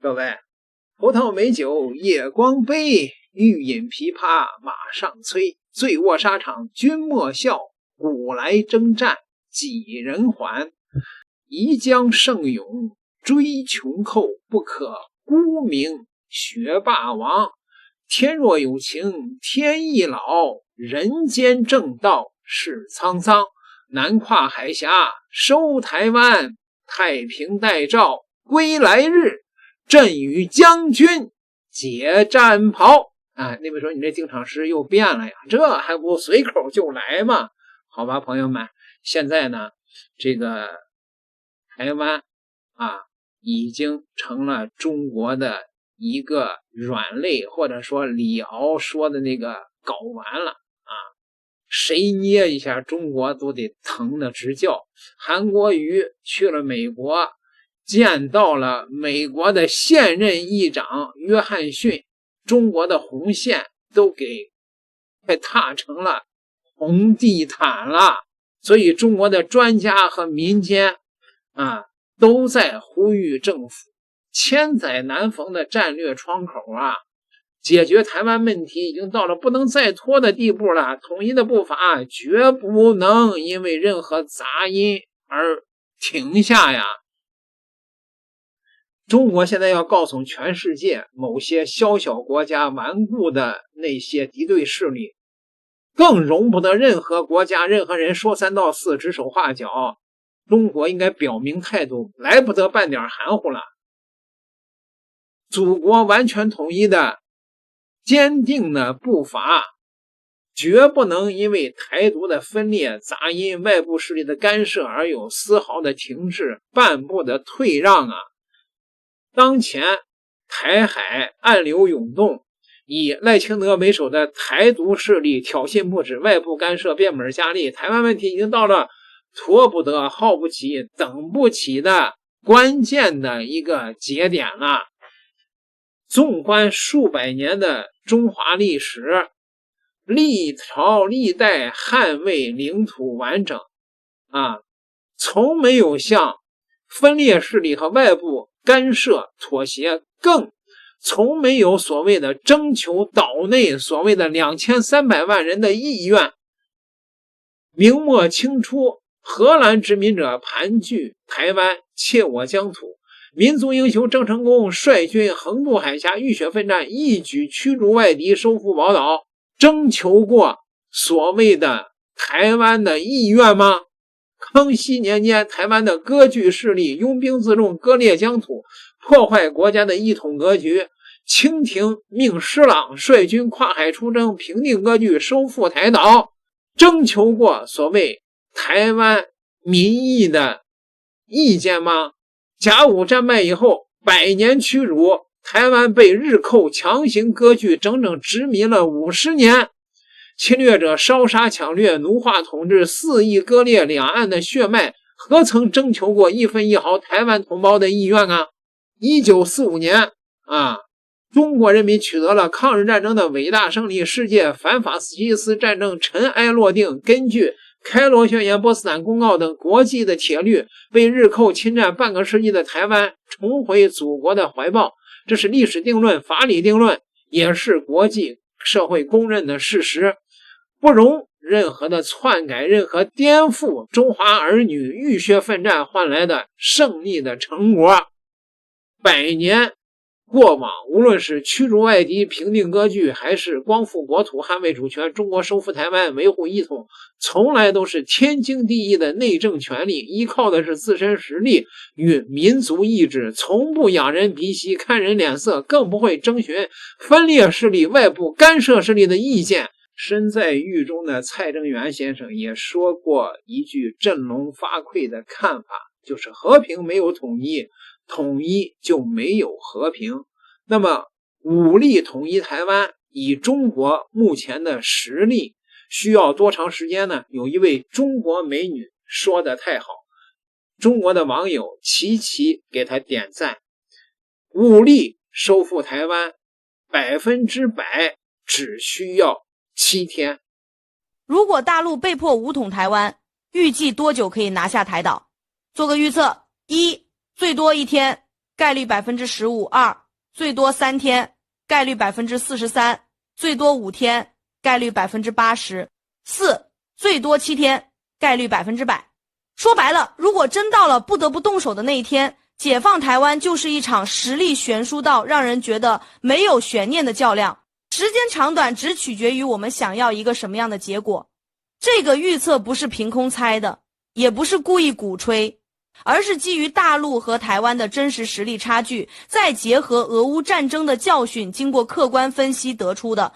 各位，葡萄美酒夜光杯，欲饮琵琶马上催。醉卧沙场君莫笑，古来征战几人还？宜将胜勇追穷寇，不可沽名学霸王。天若有情天亦老，人间正道是沧桑。南跨海峡收台湾，太平待诏归来日，朕与将军解战袍。那边说你这定场诗又变了呀，这还不随口就来吗？好吧，朋友们，现在呢，这个台湾已经成了中国的一个软肋，或者说李敖说的那个睾丸了谁捏一下中国都得疼得直叫。韩国瑜去了美国，见到了美国的现任议长约翰逊，中国的红线都快踏成了红地毯了。所以中国的专家和民间都在呼吁政府千载难逢的战略窗口解决台湾问题已经到了不能再拖的地步了，统一的步伐绝不能因为任何杂音而停下呀。中国现在要告诉全世界，某些小小国家顽固的那些敌对势力，更容不得任何国家任何人说三道四指手画脚，中国应该表明态度，来不得半点含糊了。祖国完全统一的坚定的步伐，绝不能因为台独的分裂、杂音、外部势力的干涉而有丝毫的停滞、半步的退让当前台海暗流涌动，以赖清德为首的台独势力挑衅不止，外部干涉变本加厉，台湾问题已经到了拖不得、耗不起、等不起的关键的一个节点了。纵观数百年的中华历史，历朝历代捍卫领土完整从没有向分裂势力和外部干涉妥协，更从没有所谓的征求岛内所谓的2300万人的意愿。明末清初，荷兰殖民者盘踞台湾，窃我疆土，民族英雄郑成功率军横渡海峡，浴血奋战，一举驱逐外敌，收复宝岛。征求过所谓的台湾的意愿吗？康熙年间，台湾的割据势力拥兵自重，割裂疆土，破坏国家的一统格局。清廷命施琅率军跨海出征，平定割据，收复台岛。征求过所谓台湾民意的意见吗？甲午战败以后，100年屈辱，台湾被日寇强行割据，整整殖民了50年。侵略者烧杀抢掠，奴化统治，肆意割裂两岸的血脉，何曾征求过一分一毫台湾同胞的意愿？1945年中国人民取得了抗日战争的伟大胜利，世界反法西斯战争尘埃落定。根据开罗宣言、波茨坦公告等国际的铁律，被日寇侵占半个世纪的台湾重回祖国的怀抱，这是历史定论、法理定论，也是国际社会公认的事实，不容任何的篡改，任何颠覆中华儿女浴血奋战换来的胜利的成果。100年过往，无论是驱逐外敌、平定割据，还是光复国土、捍卫主权，中国收复台湾、维护一统，从来都是天经地义的内政权力，依靠的是自身实力与民族意志，从不仰人鼻息、看人脸色，更不会征询分裂势力、外部干涉势力的意见。身在狱中的蔡正元先生也说过一句振聋发聩的看法，就是和平没有统一，统一就没有和平。那么武力统一台湾，以中国目前的实力，需要多长时间呢？有一位中国美女说得太好，中国的网友齐齐给她点赞。武力收复台湾100%只需要7天。如果大陆被迫武统台湾，预计多久可以拿下台岛？做个预测：1，最多1天，概率 15%； 2，最多3天，概率 43%； 最多5天，概率 80%； 4，最多7天，概率 100%。说白了，如果真到了不得不动手的那一天，解放台湾就是一场实力悬殊到让人觉得没有悬念的较量，时间长短只取决于我们想要一个什么样的结果。这个预测不是凭空猜的，也不是故意鼓吹，而是基于大陆和台湾的真实实力差距，再结合俄乌战争的教训，经过客观分析得出的。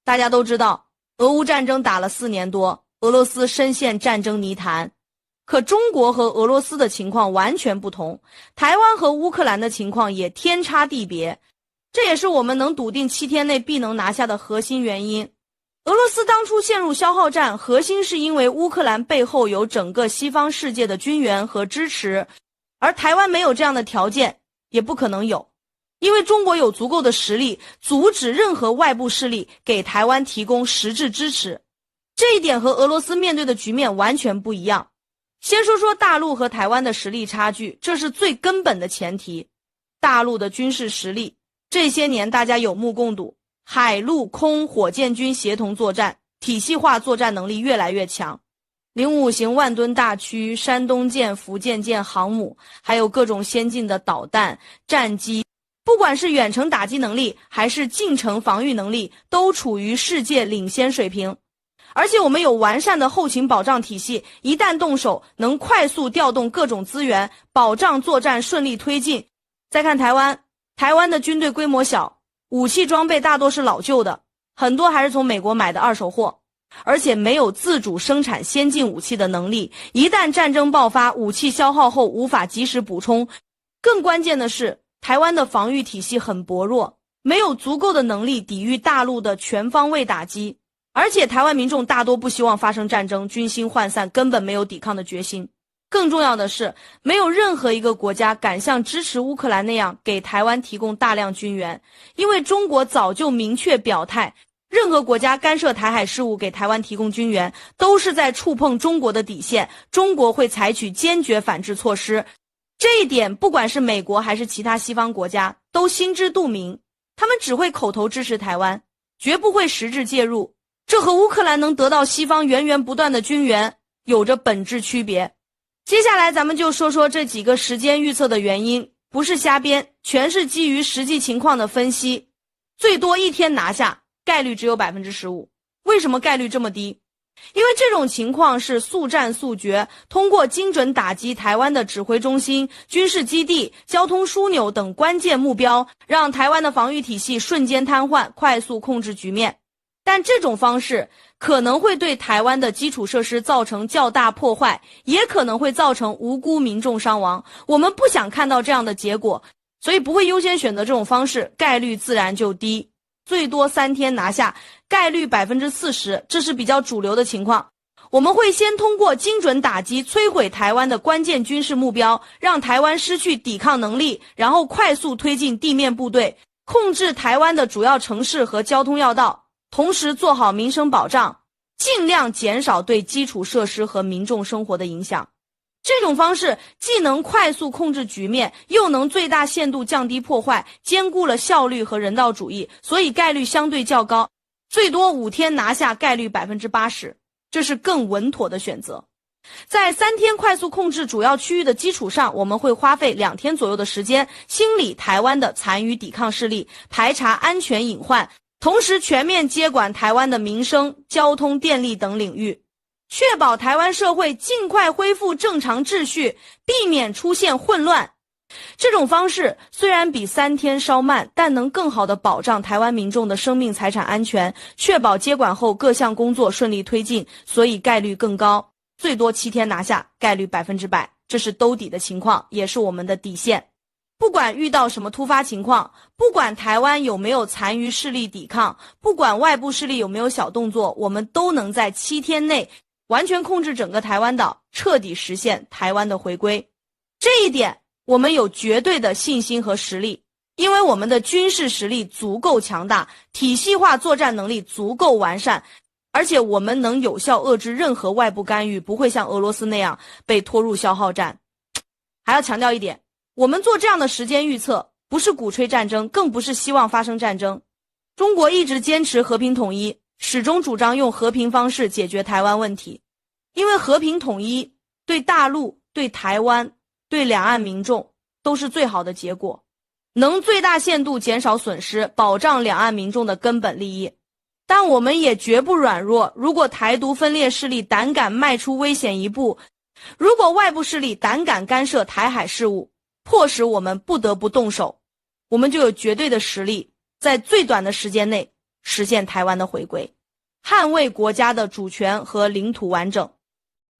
大家都知道，俄乌战争打了4年多，俄罗斯深陷战争泥潭。可中国和俄罗斯的情况完全不同，台湾和乌克兰的情况也天差地别，这也是我们能笃定7天内必能拿下的核心原因。俄罗斯当初陷入消耗战，核心是因为乌克兰背后有整个西方世界的军援和支持，而台湾没有这样的条件，也不可能有，因为中国有足够的实力阻止任何外部势力给台湾提供实质支持，这一点和俄罗斯面对的局面完全不一样。先说说大陆和台湾的实力差距，这是最根本的前提。大陆的军事实力，这些年大家有目共睹，海陆空火箭军协同作战，体系化作战能力越来越强。05型万吨大驱、山东舰、福建舰航母，还有各种先进的导弹、战机，不管是远程打击能力还是近程防御能力，都处于世界领先水平。而且我们有完善的后勤保障体系，一旦动手能快速调动各种资源，保障作战顺利推进。再看台湾，台湾的军队规模小，武器装备大多是老旧的，很多还是从美国买的二手货，而且没有自主生产先进武器的能力，一旦战争爆发，武器消耗后无法及时补充。更关键的是，台湾的防御体系很薄弱，没有足够的能力抵御大陆的全方位打击。而且台湾民众大多不希望发生战争，军心涣散，根本没有抵抗的决心。更重要的是，没有任何一个国家敢像支持乌克兰那样给台湾提供大量军援，因为中国早就明确表态，任何国家干涉台海事务给台湾提供军援，都是在触碰中国的底线，中国会采取坚决反制措施。这一点不管是美国还是其他西方国家都心知肚明，他们只会口头支持台湾，绝不会实质介入。这和乌克兰能得到西方源源不断的军援有着本质区别。接下来咱们就说说这几个时间预测的原因，不是瞎编，全是基于实际情况的分析。最多1天拿下，概率只有 15%。 为什么概率这么低？因为这种情况是速战速决，通过精准打击台湾的指挥中心、军事基地、交通枢纽等关键目标，让台湾的防御体系瞬间瘫痪，快速控制局面。但这种方式可能会对台湾的基础设施造成较大破坏，也可能会造成无辜民众伤亡。我们不想看到这样的结果，所以不会优先选择这种方式，概率自然就低。最多3天拿下，概率 40%， 这是比较主流的情况。我们会先通过精准打击摧毁台湾的关键军事目标，让台湾失去抵抗能力，然后快速推进地面部队，控制台湾的主要城市和交通要道，同时做好民生保障，尽量减少对基础设施和民众生活的影响。这种方式既能快速控制局面，又能最大限度降低破坏，兼顾了效率和人道主义，所以概率相对较高。最多5天拿下，概率 80%， 这是更稳妥的选择。在3天快速控制主要区域的基础上，我们会花费2天左右的时间清理台湾的残余抵抗势力，排查安全隐患，同时全面接管台湾的民生、交通、电力等领域，确保台湾社会尽快恢复正常秩序，避免出现混乱。这种方式虽然比3天稍慢，但能更好地保障台湾民众的生命财产安全，确保接管后各项工作顺利推进，所以概率更高。最多7天拿下，概率100%，这是兜底的情况，也是我们的底线。不管遇到什么突发情况，不管台湾有没有残余势力抵抗，不管外部势力有没有小动作，我们都能在7天内完全控制整个台湾岛，彻底实现台湾的回归。这一点我们有绝对的信心和实力，因为我们的军事实力足够强大，体系化作战能力足够完善，而且我们能有效遏制任何外部干预，不会像俄罗斯那样被拖入消耗战。还要强调一点，我们做这样的时间预测，不是鼓吹战争，更不是希望发生战争。中国一直坚持和平统一，始终主张用和平方式解决台湾问题，因为和平统一对大陆、对台湾、对两岸民众都是最好的结果，能最大限度减少损失，保障两岸民众的根本利益。但我们也绝不软弱，如果台独分裂势力胆敢迈出危险一步，如果外部势力胆敢干涉台海事务，迫使我们不得不动手，我们就有绝对的实力，在最短的时间内实现台湾的回归，捍卫国家的主权和领土完整。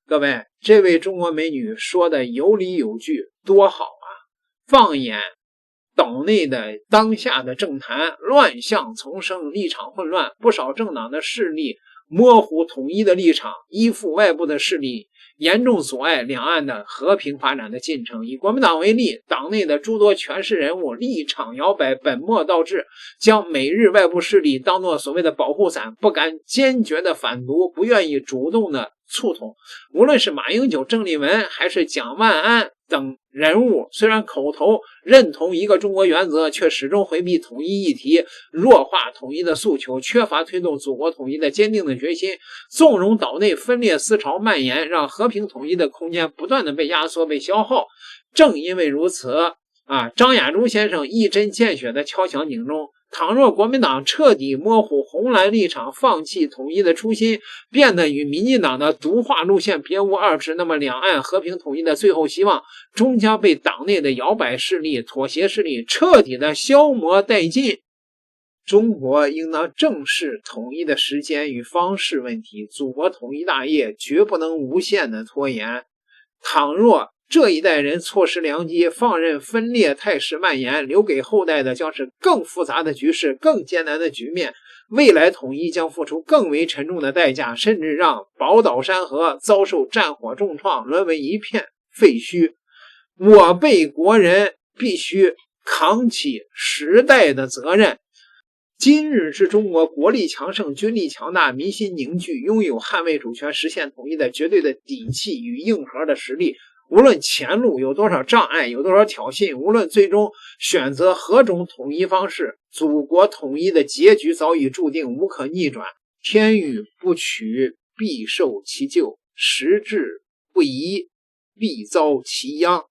各位，这位中国美女说的有理有据，多好啊！放眼岛内的当下的政坛，乱象丛生，立场混乱，不少政党的势力模糊统一的立场，依附外部的势力，严重阻碍两岸的和平发展的进程。以国民党为例，党内的诸多权势人物立场摇摆，本末倒置，将美日外部势力当作所谓的保护伞，不敢坚决的反独，不愿意主动的促统。无论是马英九、郑丽文还是蒋万安等人物，虽然口头认同一个中国原则，却始终回避统一议题，弱化统一的诉求，缺乏推动祖国统一的坚定的决心，纵容岛内分裂思潮蔓延，让和平统一的空间不断的被压缩、被消耗。正因为如此张亚中先生一针见血的敲响警钟，倘若国民党彻底模糊红蓝立场，放弃统一的初心，变得与民进党的独化路线别无二致，那么两岸和平统一的最后希望终将被党内的摇摆势力、妥协势力彻底的消磨殆尽。中国应当正视统一的时间与方式问题，祖国统一大业绝不能无限的拖延。倘若这一代人错失良机，放任分裂态势蔓延，留给后代的将是更复杂的局势，更艰难的局面。未来统一将付出更为沉重的代价，甚至让宝岛山河遭受战火重创，沦为一片废墟。我辈国人必须扛起时代的责任。今日之中国，国力强盛，军力强大，民心凝聚，拥有捍卫主权、实现统一的绝对的底气与硬核的实力。无论前路有多少障碍，有多少挑衅，无论最终选择何种统一方式，祖国统一的结局早已注定，无可逆转。天与不取，必受其咎；时至不宜，必遭其殃。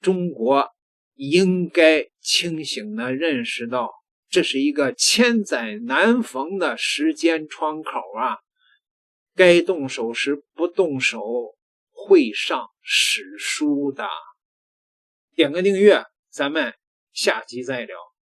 中国应该清醒地认识到，这是一个千载难逢的时间窗口啊！该动手时不动手，会上史书的。点个订阅，咱们下集再聊。